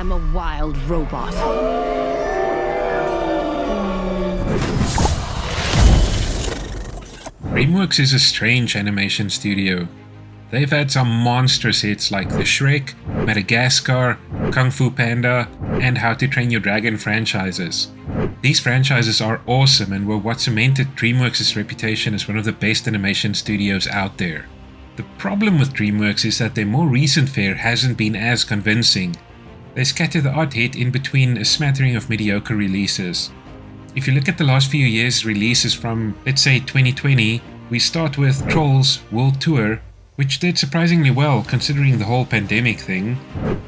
am a wild robot. Dreamworks is a strange animation studio. They've had some monstrous hits like the Shrek, Madagascar, Kung Fu Panda, and How to Train Your Dragon franchises. These franchises are awesome and were what cemented DreamWorks' reputation as one of the best animation studios out there. The problem with DreamWorks is that their more recent fare hasn't been as convincing. They scatter the odd hit in between a smattering of mediocre releases. If you look at the last few years' releases from, let's say, 2020, we start with Trolls World Tour, which did surprisingly well considering the whole pandemic thing,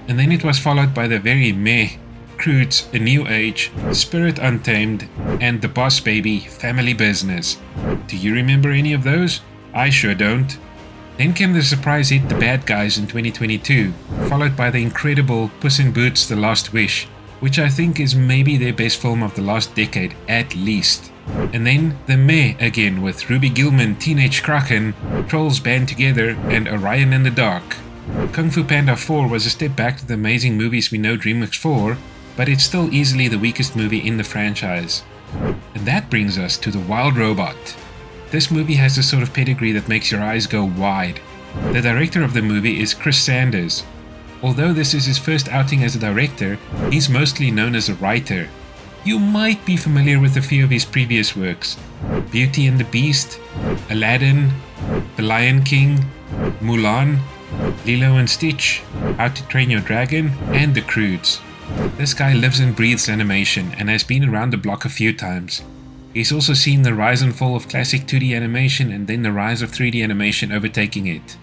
and then it was followed by the very meh Croods A New Age, Spirit Untamed, and The Boss Baby Family Business. Do you remember any of those? I sure don't. Then came the surprise hit The Bad Guys in 2022, followed by the incredible Puss in Boots: The Last Wish, which I think is maybe their best film of the last decade at least. And then the meh again with Ruby Gillman, Teenage Kraken, Trolls Band Together, and Orion in the Dark. Kung Fu Panda 4 was a step back to the amazing movies we know DreamWorks for, but it's still easily the weakest movie in the franchise. And that brings us to The Wild Robot. This movie has the sort of pedigree that makes your eyes go wide. The director of the movie is Chris Sanders. Although this is his first outing as a director, he's mostly known as a writer. You might be familiar with a few of his previous works: Beauty and the Beast, Aladdin, The Lion King, Mulan, Lilo and Stitch, How to Train Your Dragon, and The Croods. This guy lives and breathes animation and has been around the block a few times. He's also seen the rise and fall of classic 2D animation and then the rise of 3D animation overtaking it.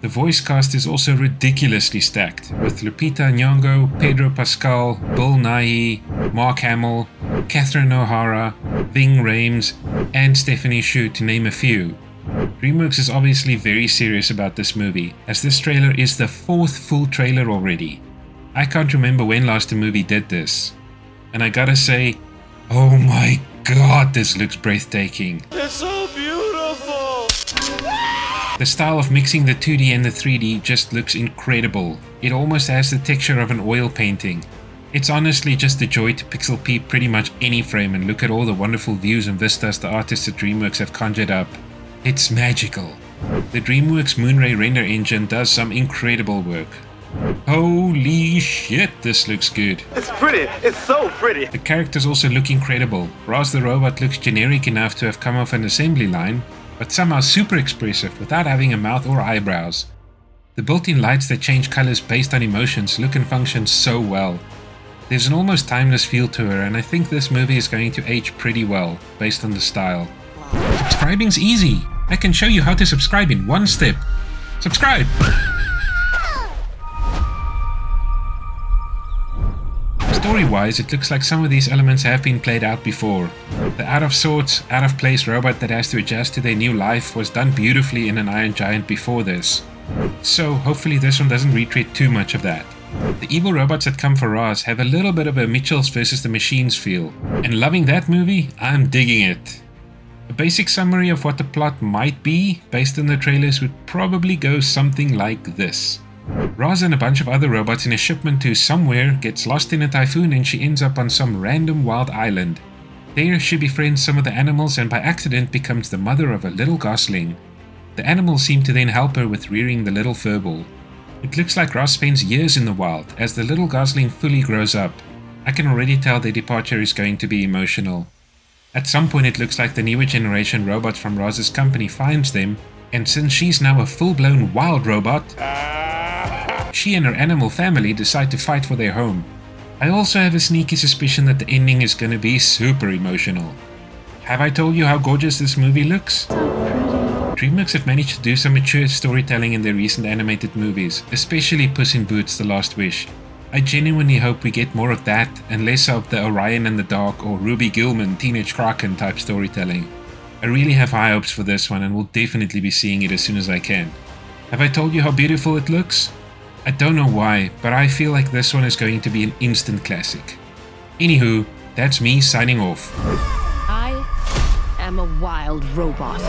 The voice cast is also ridiculously stacked, with Lupita Nyong'o, Pedro Pascal, Bill Nighy, Mark Hamill, Catherine O'Hara, Ving Rhames, and Stephanie Hsu, to name a few. DreamWorks is obviously very serious about this movie, as this trailer is the 4th full trailer already. I can't remember when last the movie did this. And I gotta say, oh my god, this looks breathtaking. It's so beautiful! The style of mixing the 2D and the 3D just looks incredible. It almost has the texture of an oil painting. It's honestly just a joy to pixel peep pretty much any frame and look at all the wonderful views and vistas the artists at DreamWorks have conjured up. It's magical. The DreamWorks Moonray render engine does some incredible work. Holy shit, this looks good. It's pretty. It's so pretty. The characters also look incredible. Roz the robot looks generic enough to have come off an assembly line, but somehow super expressive without having a mouth or eyebrows. The built-in lights that change colors based on emotions look and function so well. There's an almost timeless feel to her, and I think this movie is going to age pretty well based on the style. Subscribing's easy. I can show you how to subscribe in one step. Subscribe! Story-wise, it looks like some of these elements have been played out before. The out-of-sorts, out-of-place robot that has to adjust to their new life was done beautifully in an Iron Giant before this. So hopefully this one doesn't retread too much of that. The evil robots that come for Roz have a little bit of a Mitchells vs. the Machines feel, and loving that movie, I'm digging it. A basic summary of what the plot might be, based on the trailers, would probably go something like this. Roz and a bunch of other robots in a shipment to somewhere gets lost in a typhoon and she ends up on some random wild island. There she befriends some of the animals and by accident becomes the mother of a little gosling. The animals seem to then help her with rearing the little furball. It looks like Roz spends years in the wild as the little gosling fully grows up. I can already tell their departure is going to be emotional. At some point it looks like the newer generation robot from Roz's company finds them, and since she's now a full-blown wild robot, she and her animal family decide to fight for their home. I also have a sneaky suspicion that the ending is gonna be super emotional. Have I told you how gorgeous this movie looks? DreamWorks have managed to do some mature storytelling in their recent animated movies, especially Puss in Boots: The Last Wish. I genuinely hope we get more of that and less of the Orion in the Dark or Ruby Gillman, Teenage Kraken type storytelling. I really have high hopes for this one and will definitely be seeing it as soon as I can. Have I told you how beautiful it looks? I don't know why, but I feel like this one is going to be an instant classic. Anywho, that's me signing off. I am a wild robot.